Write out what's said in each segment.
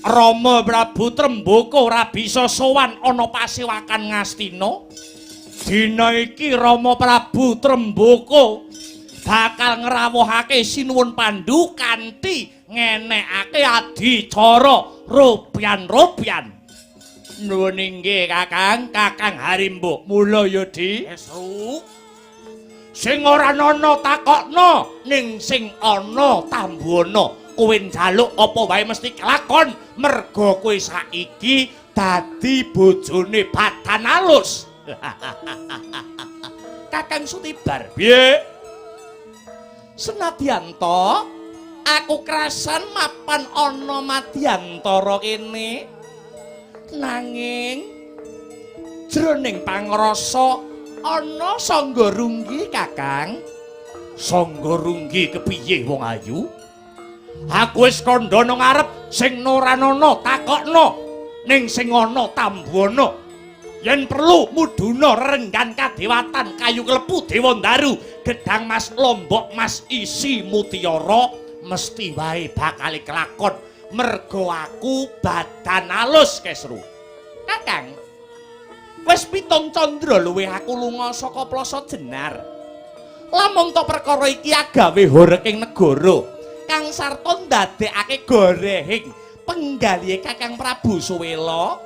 Rama Prabu Trembaka ora bisa sowan ana pasewakan Ngastina. Dina iki Rama Prabu Trembaka bakal ngrawuhake sinuwun Pandhu kanthi ngenekake adicara robyan-robyan. Nuwun inggih Kakang, Kakang Harimbo. Mula ya Di. Esru. Sing ora ana takokno, ning sing ana tambuhana. Kowe njaluk apa wae mesti kelakon merga kowe saiki dadi bojone Badan Alus. Kakang Sutibar. Piye? Senadyan to aku krasan mapan ana madyantara kene nanging jroning pangrasa ana sangga runggi Kakang. Sangga runggi kepiye wong ayu? Aku wis kandha nang ngarep sing ora ana takokno ning sing ana tambuhana. Yen perlu muduna renggan kadewatan kayu klepu Dewa Ndaru gedhang mas lombok mas isi mutiara mesti wae bakal kelakon mergo aku Badan Alus Kesru. Kakang wis 7 candra luwih aku lunga saka Plasa Jenar. Lamun to perkara iki agawe horeking negara kang sarta ndadekake gorehing penggalihe Kakang Prabu Suwela.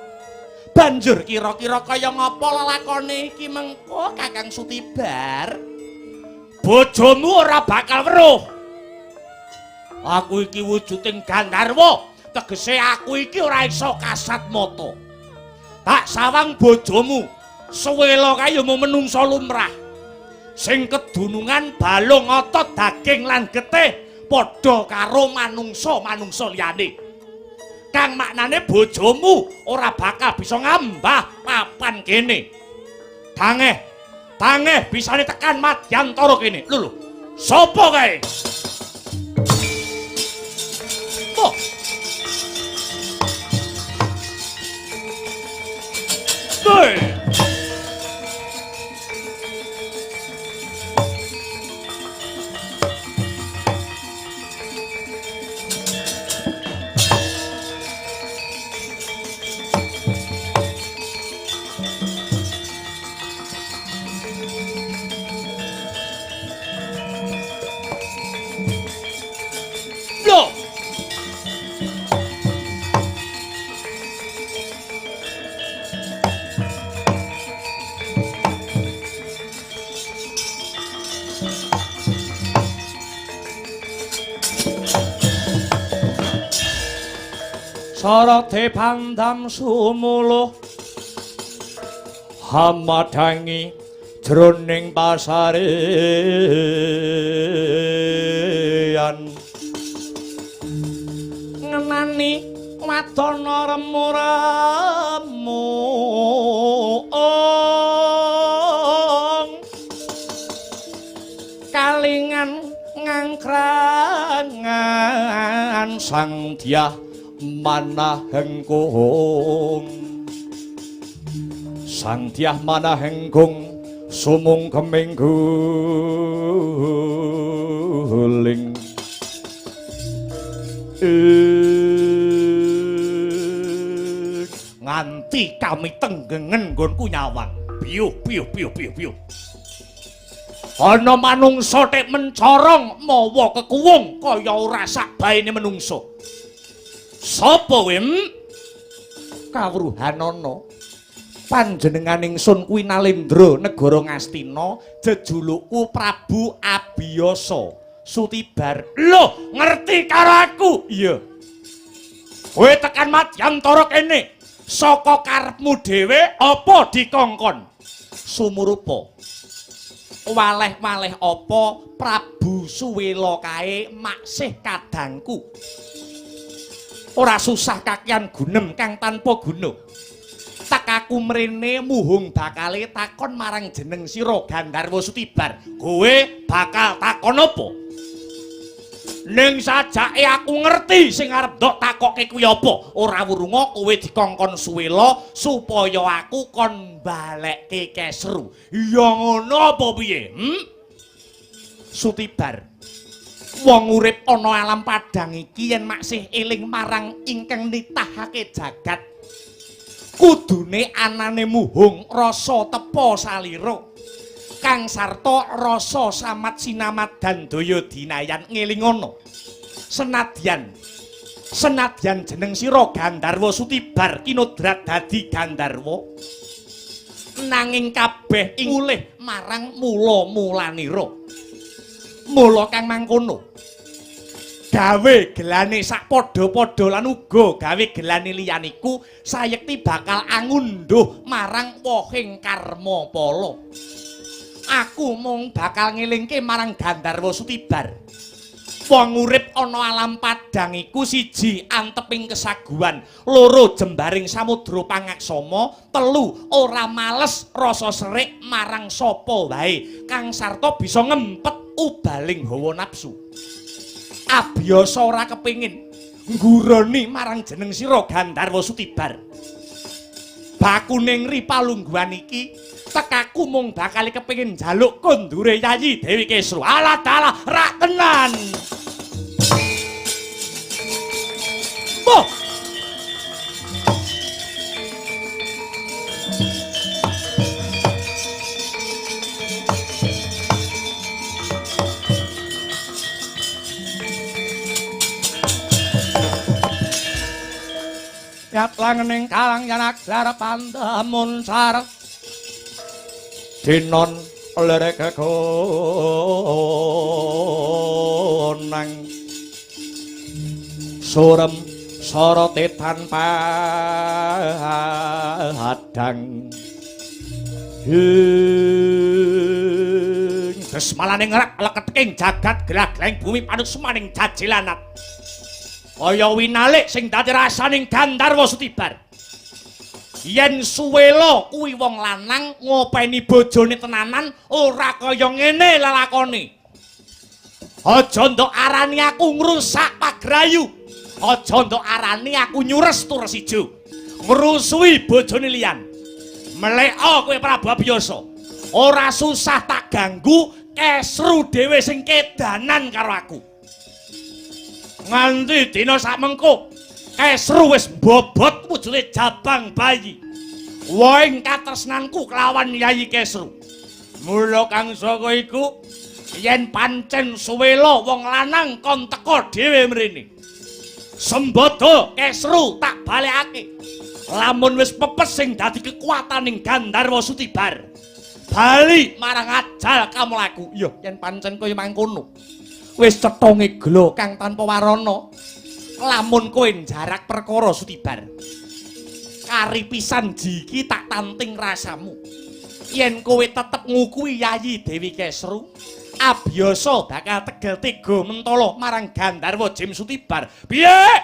Banjur kira-kira kaya ngapa lelakone iki mengko Kakang Sutibar? Bojomu ora bakal weruh. Aku iki wujuding Gandharwa, tegese aku iki ora iso kasat mata. Tak sawang bojomu, Suwela kae ya mung menungsa lumrah. Sing kedunungan balung otot daging lan getih padha karo manungsa-manungsa liyane. Kang maknane bojomu ora bakal bisa ngambah papan kene. Tangeh bisane tekan madyantara kene. Lho, sapa kae? Oh. Hei. Sarate pandam sumuluh hamadangi jroning pasarean ngenani wadana remuramu kalingan ngangkrangan sang Dyah Manahengkung. Sang Dyah Manahengkung sumung kemengguling nganti kami tenggengen nggonku nyawang. Piyuh. Ana manungsa tek mencorong mawa kekuwung kaya ora sak baene menungsa. Sapa wem? Kawruhanana. Panjenengan ingsun kuwi Nalendra negara Ngastina, jejulukku Prabu Abiyasa Sutibar. Lho, ngerti karo aku? Iya. Kowe tekan madyantara kene. Saka karepmu dhewe apa dikongkon? Sumurupa. Waleh-waleh apa Prabu Suwela kae maksih kadangku. Ora susah kakian gunem kang tanpa guna. Tak aku mrene muhung bakale takon marang jeneng sira Gandharwa Sutibar. Kowe bakal takon apa? Ning sajake aku ngerti sing arep ndok takoke kuwi apa. Ora wurunga kowe dikongkon Suwela supaya aku kon balekke Kesru. Ya ngono apa piye? Sutibar. Wong urip ana alam padhang iki yen maksih eling marang ingkang nitahake jagat kudune anane muhung rasa tepa salira kang sarta rasa samat sinamat dan daya dinayan ngelingono senadyan jeneng sira Gandharwa Sutibar kinodrat dadi Gandharwa nanging kabeh ing mulih marang mula-mulanira mula kang mangkono gawe gelane sak padha-padha lan uga gawe gelane liyaniku sayekti bakal angunduh marang wohing karma pala aku mung bakal ngelingke marang Gandharwa Sutibar wong urip ana alam padhang iku siji anteping kesaguhan loro jembaring samudra pangaksama telu ora males rasa serik marang sapa wae kang sarta bisa ngempet ubaling hawa nafsu abiyasa ora kepingin ngguroni marang jeneng sira Gandharwa Sutibar bakuning ripalungguhan iki tekaku mung bakal kepingin njaluk kondure Yayi Dewi Kesru alah dalah rak tenan boh Yat langening kalang yanak lara pandamun sareng dinon lerek kekonang surem sorote tanpa hadang desmalaning rak leketing jagat gelag-geleng bumi panut semaning jajilanat kaya winalik sing dadi rasaning Gandharwa Sutibar yen suwela kuwi wong lanang ngopeni bojone tenanan ora kaya ngene lelakone aja ndok arani aku ngrusak pagrayu aja ndok arani aku nyures tures ijo ngrusui bojone liyan meleka kowe Prabu Abiyasa ora susah tak ganggu Kesru dhewe sing kedanan karo aku nganti dina sakmengko Kesru wis bobot wujude jabang bayi waing katresnanku kelawan Yayi Kesru mula kang saka iku yen pancen suwela wong lanang kon teka dhewe mrene Sembada Kesru tak balekake lamun wis pepes sing dadi kekuataning Gandharwa Sutibar bali marang ajal kamulaku iya yen pancen kaya mangkono wis cethonge glo kang tanpa warana lamun kowe jarak perkara Sutibar kari pisan jiki tak tanting rasamu yen kowe tetep ngukui Yayi Dewi Kesru abiyasa bakal tegel tega mentala marang Gandharwa Jim Sutibar piye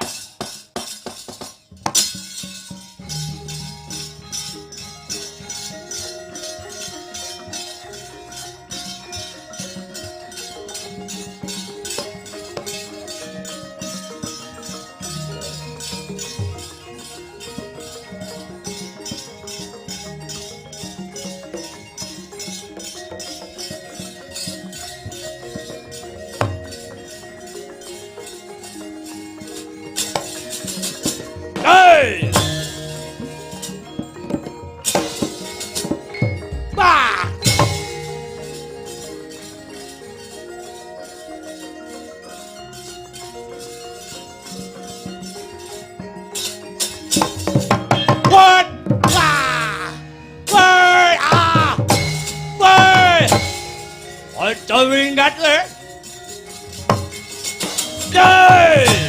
Wingat le. Dai.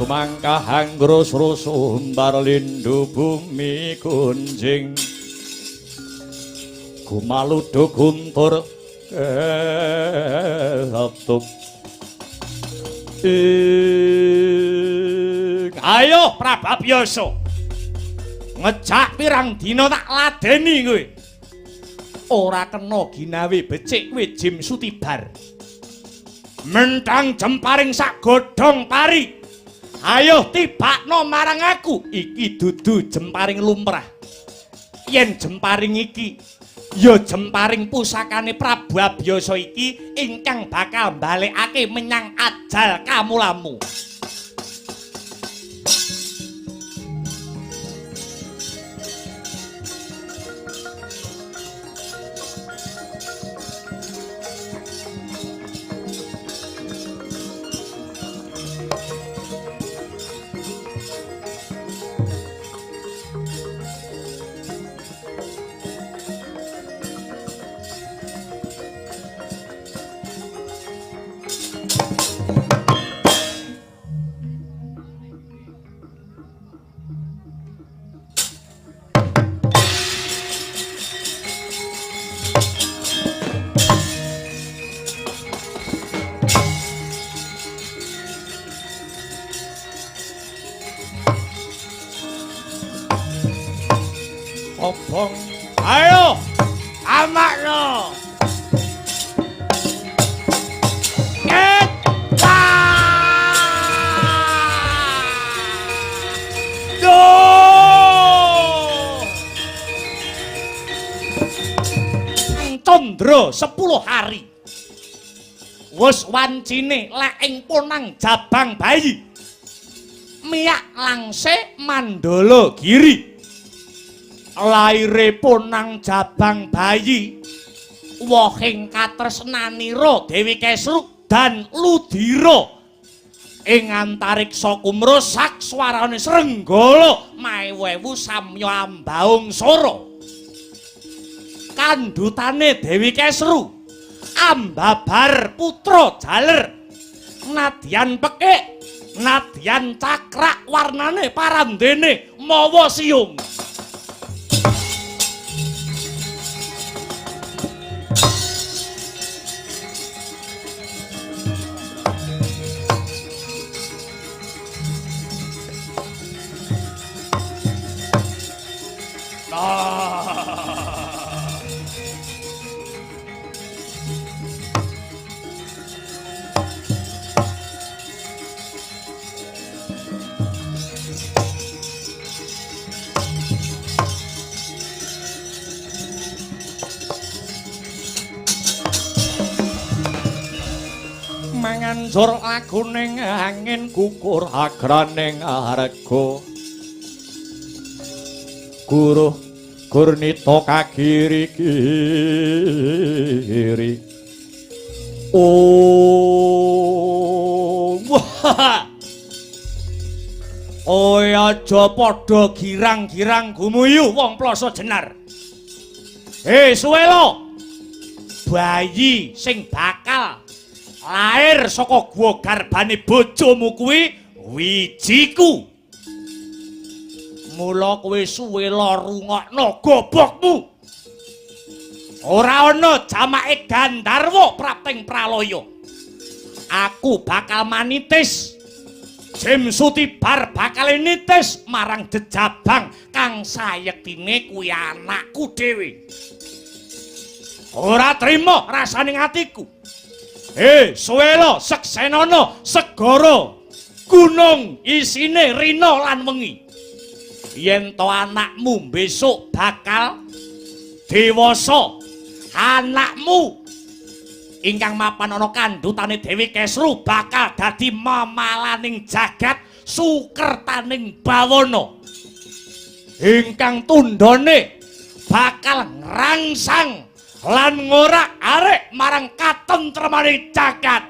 Sumangka hanggro sroso umbar lindu bumi kunjing Gumaludo guntur ketup Ayo Prababiyasa ngejak pirang dina tak ladeni kowe ora kena ginawe becik kowe Jim Sutibar mentang jemparing sak godhong pari ayo tibakno marang aku iki dudu jemparing lumrah yen jemparing iki ya jemparing pusakane Prabu Abiyasa iki ingkang bakal balekake menyang ajal kamulamu Obong, ayo, amakno. Kita. Do. Condro 10 hari. Wes wancine lek ing Ponang Jabang Bayi. Miyak langse Mandala Giri. Laire Ponang Jabang Bayi wohing katresnanira Dewi Kesruk dan Ludira ing antariksa kumrusak swarane Srenggala maewewu samya ambaung sora kandhutane Dewi Kesru ambabar putra jaler nadyan pekik nadyan cakrak warnane parandene mawa siung manganjur laguning angin kukur agraning arga Guru Gurnita kagiri-giri Oh aja padha girang-girang gumuyu wong plasa jenar suwelo bayi sing bakal lair saka guwa garbane bojomu kuwi wijiku mula kowe suwela rungokno gobokmu ora ana jamake Gandharwa prapting pralaya aku bakal manitis Jim Sutibar bakal nitis marang jejabang kang sayektine kuwi anakku dhewe ora trima rasaning atiku Suwela Seksenana segara gunung isine rina lan wengi yen to anakmu besok bakal dewasa anakmu ingkang mapan ana kandhutane Dewi Kesru bakal dadi mamalaning jagat sukertaning bawana ingkang tundhane bakal ngrangsang lan ngorak-arik marang katentremaning jagat.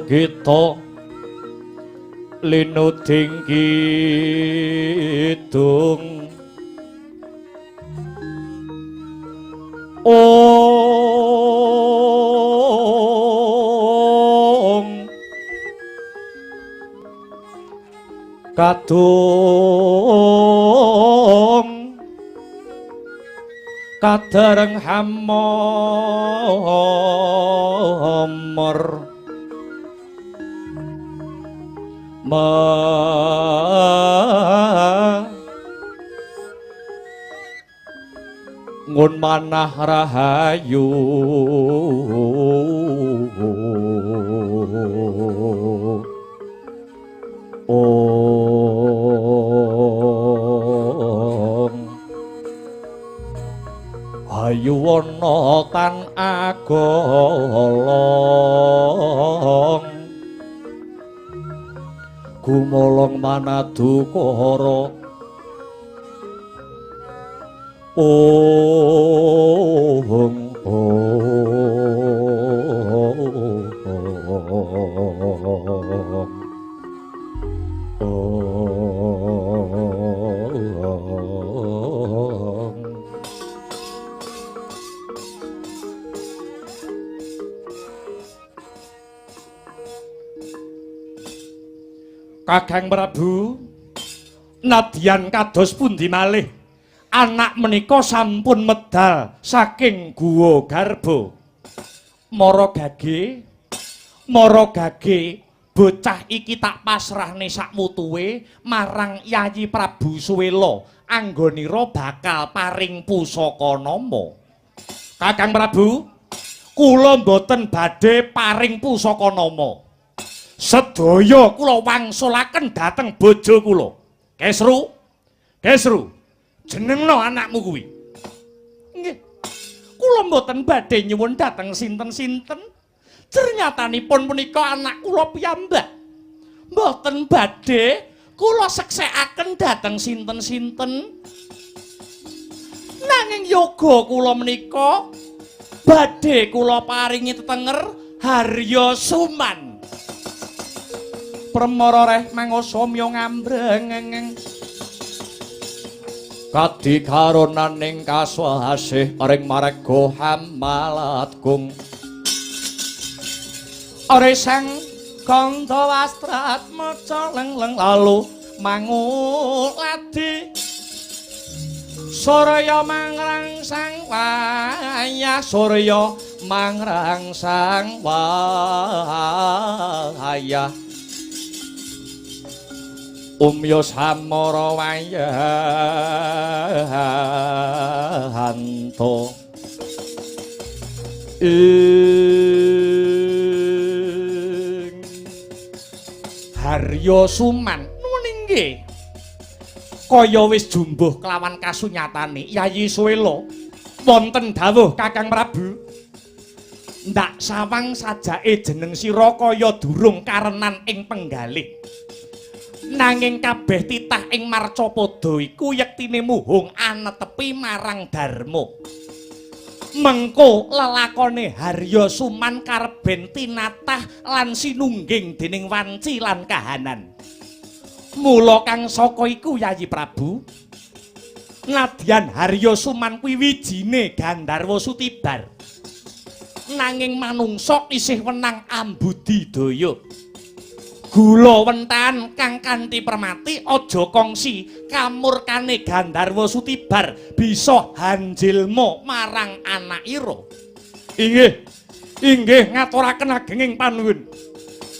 Kita linuding kidung kadung kadereng hamomor ngun manah rahayu ayu wana tan agolong gumolong manadukara Kakang Prabu, nadyan kados pundi malih anak menika sampun medal saking guwa garba. Mara gage bocah iki tak pasrahne sakmutuwe marang Yayi Prabu Suwela anggonira bakal paring pusaka nama. Kakang Prabu, kula mboten badhe paring pusaka nama. Sedaya kula wangsulaken dhateng bojo kula. Kesru, jenengno anakmu kuwi. Nggih. Kula mboten badhe nyuwun dhateng sinten-sinten. Ternyatanipun punika anak kula piyambak. Mboten badhe kula seksekaken dhateng sinten-sinten. Nanging yoga kula menika badhe kula paringi tetenger Harya Suman. Premara reh mangosamya ngambreng kadikaronaning kaswasih ring marga Hamalatgung ore sang kandha wastrat maca lengleng lalu manguladi Surya mangrangsang wayah Surya mangrangsang wayah Umya samara wayahanto ing Harya Suman nuning kaya wis jumbuh kelawan kasunyatane Yayi Suwela wonten dawuh Kakang Prabu ndak sawang sajake jeneng sira kaya durung karenan ing penggalih nanging kabeh titah ing marcapada iku yektine muhung anetepi marang dharma mengko lelakone Harya Suman karben tinatah lan sinungging dening wanci lan kahanan mula kang saka iku Yayi Prabu nadyan Harya Suman kuwi wijine Gandharwa Sutibar nanging manungsa isih wenang ambudidaya gula wentan kang kanthi permati aja kongsi kamurkane Gandharwa Sutibar bisa hanjilma marang anakira inggih ngaturaken agenging panuwun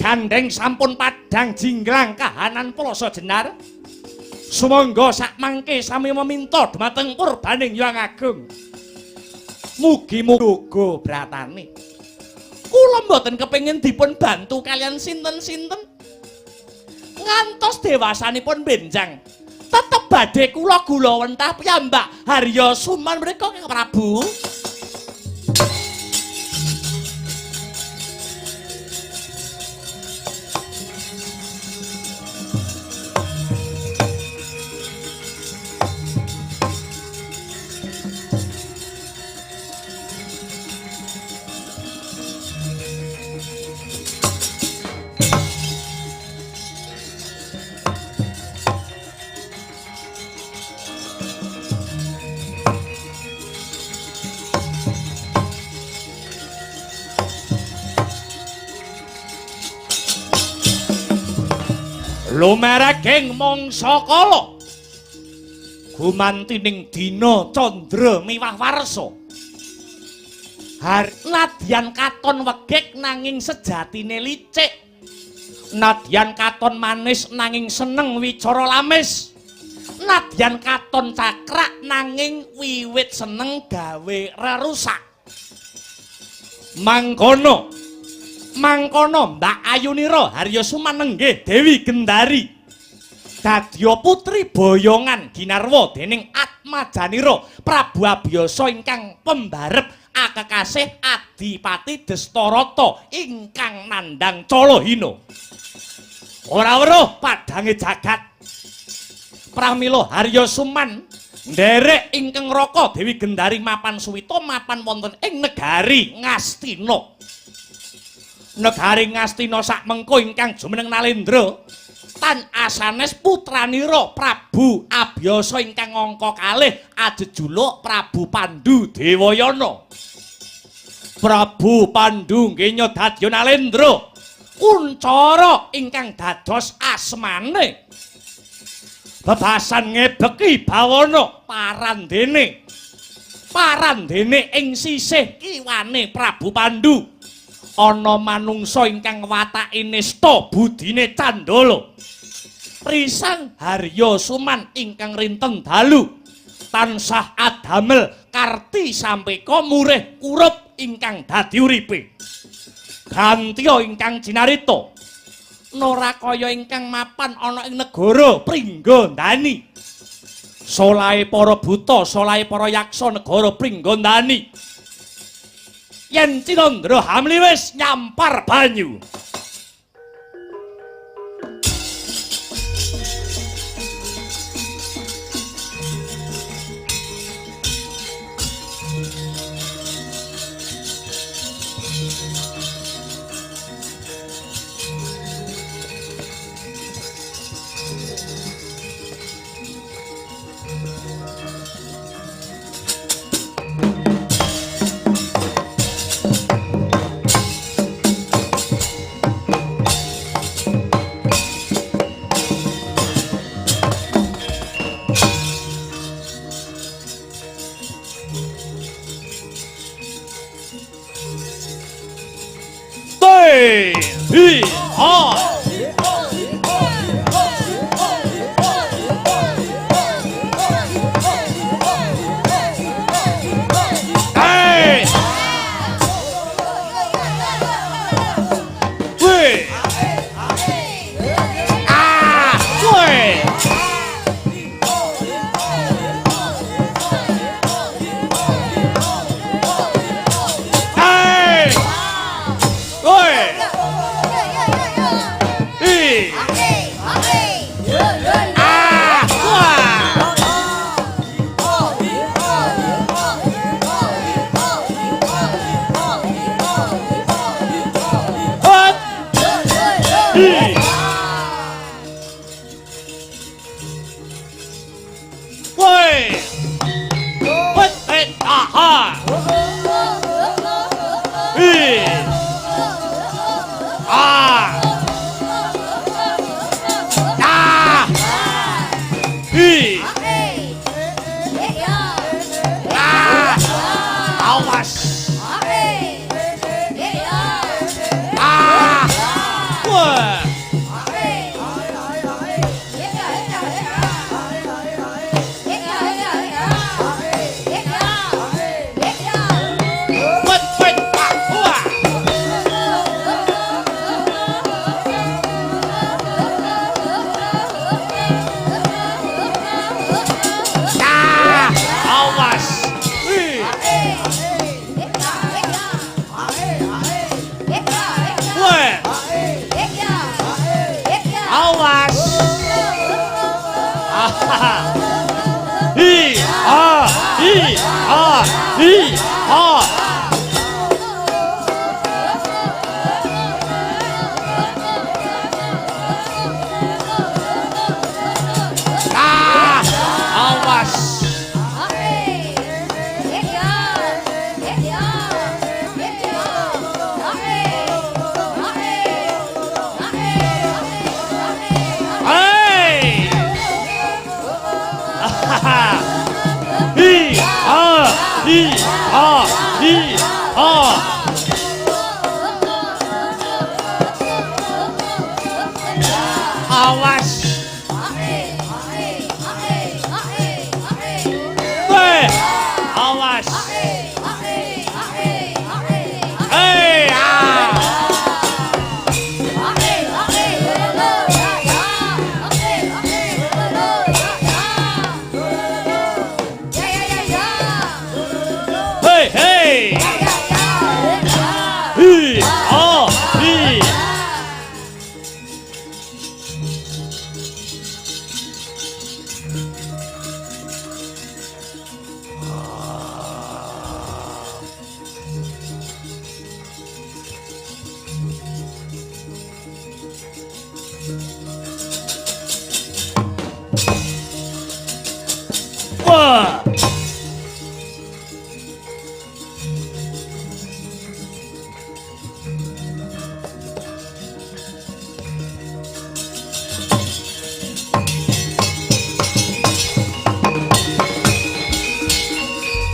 gandeng sampun padhang jinggrang kahanan Plasa Jenar sumangga sakmangke sami meminta dhumateng purbaning Hyang Agung mugi-muga bratane kula mboten kepengin dipun bantu kalian sinten-sinten ngantos dewasanipun benjang tetep badhe kula gula wentah piyambak Harya Suman mriku Kang Prabu lumereging mangsa kala gumantining dina candra miwah warsa nadyan katon wegik nanging sejatine licik nadyan katon manis nanging seneng wicara lamis nadyan katon cakrak nanging wiwit seneng gawe rerusak mangkono Mbak Ayunira Harya Suman nenggih Dewi Gendari dadya putri boyongan ginarwa dening Atmajanira Prabu Abiyasa ingkang pembarep akekasih Adipati Destarata ingkang nandhang Calahina ora weruh padhange jagat pramila Harya Suman nderek ingkang raka Dewi Gendari mapan suwita mapan wonten ing negari Ngastina negari Ngastina sakmengko ingkang jumeneng Nalendra tan asanes putranira Prabu Abiyasa ingkang angka kalih ajejuluk Prabu Pandhu Dewayana Prabu Pandhu nggih nyadya Nalendra kuncara ingkang dados asmane bebasan ngebeki bawana parandene ing sisih kiwane Prabu Pandhu ana manungsa ingkang watake nista budine candala risang Harya Suman ingkang rinten dalu tansah adamel karti sampeka murih kurup ingkang dadi uripe gantiya ingkang jinarita nora kaya ingkang mapan ana ing negara Pringgandani solahe para buta solahe para yaksa negara Pringgandani yen Cinandra Hamli wis nyampar banyu Woi. Aha. Ah. Awas. Wah. Awas. Awas. Wah.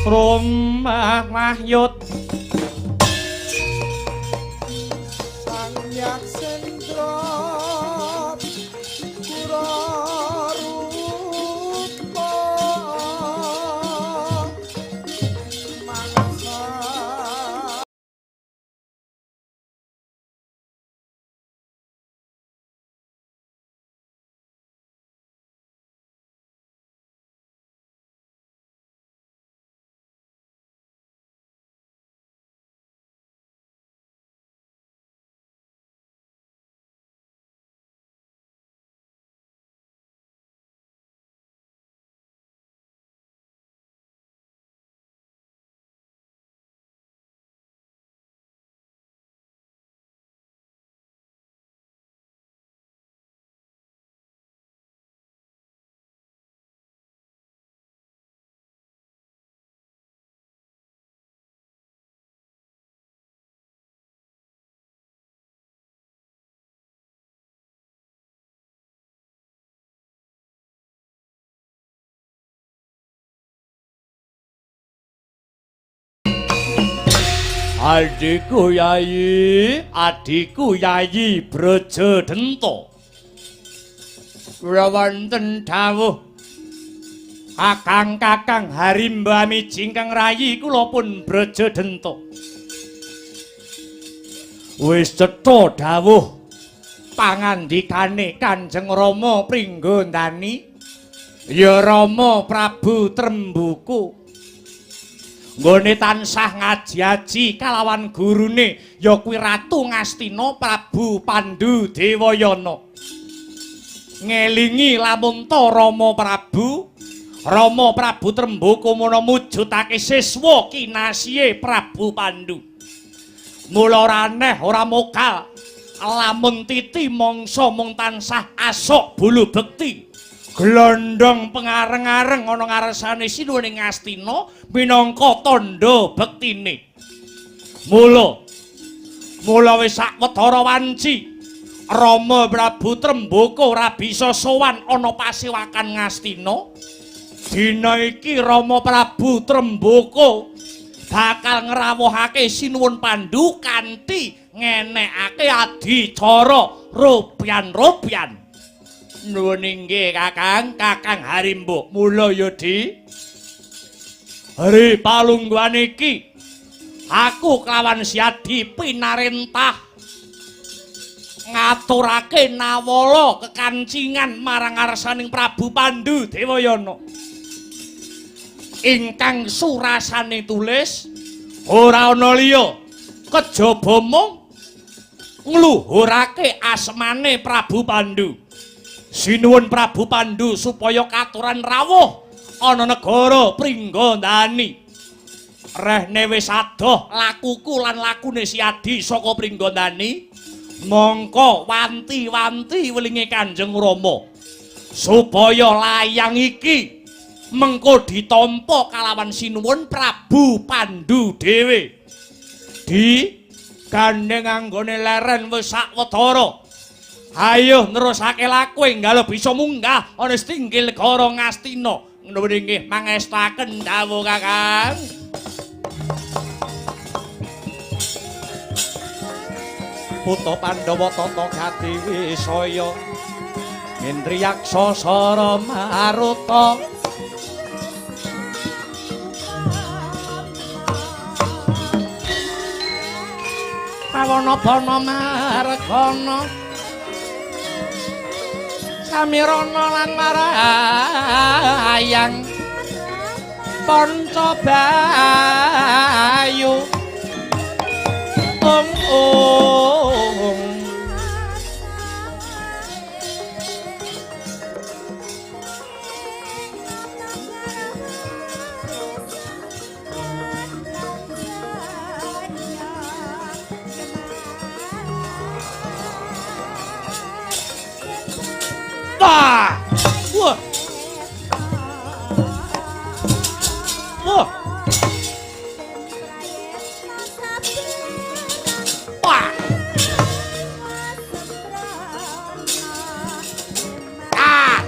Rumah Mahyut Sang Yaksendra Purarupa Mangsa Adikku Yayi Brajadenta. Kula wonten dawuh Kakang Harimbami Jingkang Rayi kula pun Brajadenta. Wis cetha dawuh pangandikane Kanjeng Rama Pringgondani. Ya Rama Prabu Trembuku. Nggone tansah ngaji-aji kalawan gurune ya kuwi Ratu Ngastina Prabu Pandhu Dewayana. Ngelingi lamun ta Rama Prabu Trembuku mono mujudake siswa kinasihe Prabu Pandhu. Mula ora aneh ora mokal lamun titi mangsa mung tansah asok bulu bekti glondong pengareng-areng ana ngarsane Sinuwuning Astina minangka tandha bektine. Mula wis sawetara wanci Rama Prabu Trembaka ora bisa sowan ana pasewakan Ngastina. Dina iki Rama Prabu Trembaka bakal ngrawuhake Sinuwun Pandhu kanthi ngenekake adicara robyan-robyan. Nuwun inggih Kakang Harimbo. Mula ya Di. Hari palungguhan iki aku kelawan Siadi pinarentah ngaturake nawala kekancingan marang ngarsaning Prabu Pandhu Dewayana. Ingkang surasane tulis ora ana liya kejaba mung ngluhurake asmane Prabu Pandhu. Sinuwun Prabu Pandhu supaya katuran rawuh ana negara Pringgandani. Rehne wis adoh lakuku lan lakune Siadi saka Pringgandani. Mongko wanti-wanti welinge Kanjeng Rama supaya layang iki mengko ditampa kalawan Sinuwun Prabu Pandhu dhewe. Di gandeng anggone leren wis sawetara. Ayo nerusake laku enggal bisa munggah ana setinggil negara Ngastina. Nuwun inggih mangestaken dawuh Kakang. Putra Pandhawa tata gati wisaya Indriyaksa sara Maruta Pawana-bana Margana Samirana lan Marayang Pancabayu Wah! Wah! Wah! Wah! Ah!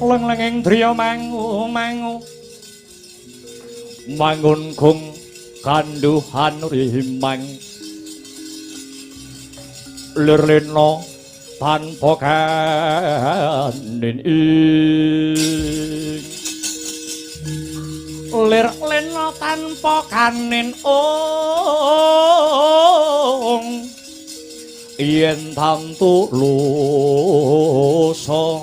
Leng-lenging driya mangu-mangu mangun kung kanduhan rimang lirlena tanpa kanin ing lirlena tanpa kanin ong yen tantu lusa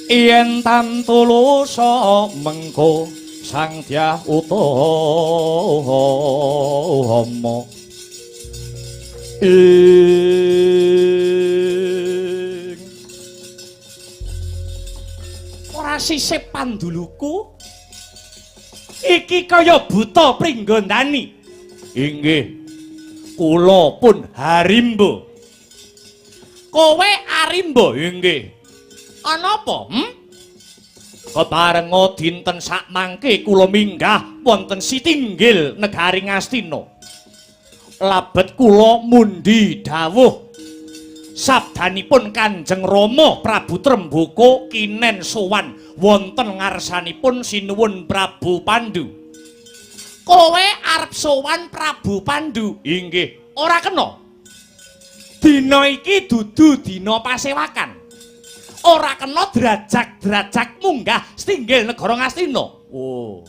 yen tantulusa mengko sang Dyah Utama ora sisip Panduluku iki kaya buta Pringgandani. Inggih kula pun Harimbo. Kowe Arimbo? Inggih. Ana apa? Keparenga dinten sakmangke kula minggah wonten Sitinggil negari Ngastina. Labet kula mundi dawuh sabdanipun Kanjeng Rama Prabu Trembaka kinen sowan wonten ngarsanipun Sinuwun Prabu Pandhu. Kowe arep sowan Prabu Pandhu? Inggih. Ora kena. Dina iki dudu dina pasewakan. Ora kena derajak-derajak munggah setinggil negara Ngastina. Oh.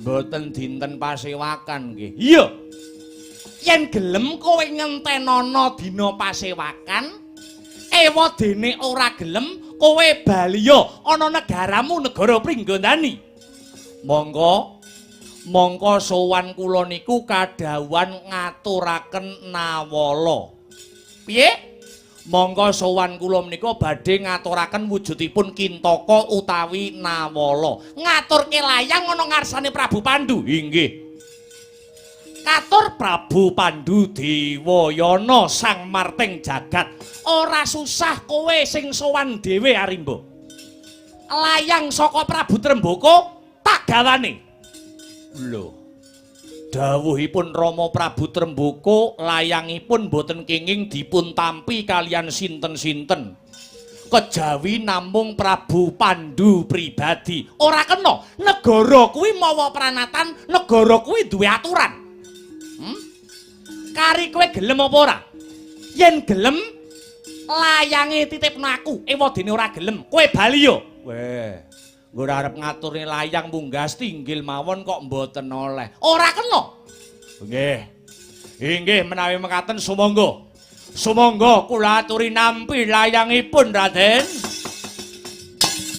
Mboten dinten pasewakan nggih. Iya. yen gelem kowe ngentenono dina pasewakan ewadene ora gelem kowe baliya ana negaramu negara Pringgondani mongko sowan kula niku kadhawan ngaturaken nawala piye mongko sowan kula menika badhe ngaturaken wujudipun Kintaka utawi nawala ngaturke layang ana ngarsane Prabu Pandhu inggih katur Prabu Pandhu Dewayana sang marting jagat ora susah kowe sing sowan dhewe Arimba layang saka Prabu Trembaka tak gawane lho dawuhipun Rama Prabu Trembaka layangipun boten kenging dipun tampi kalian sinten-sinten kejawi namung Prabu Pandhu pribadi ora kena negara kuwi mawa pranatan negara kuwi duwe aturan kari kowe gelem apa ora yen gelem layange titipno aku ewadene ora gelem kowe bali yo weh nggo arep ngaturne layang munggah tinggil mawon kok mboten oleh ora kena nggih inggih menawi mekaten sumangga kula aturi nampi layangipun Raden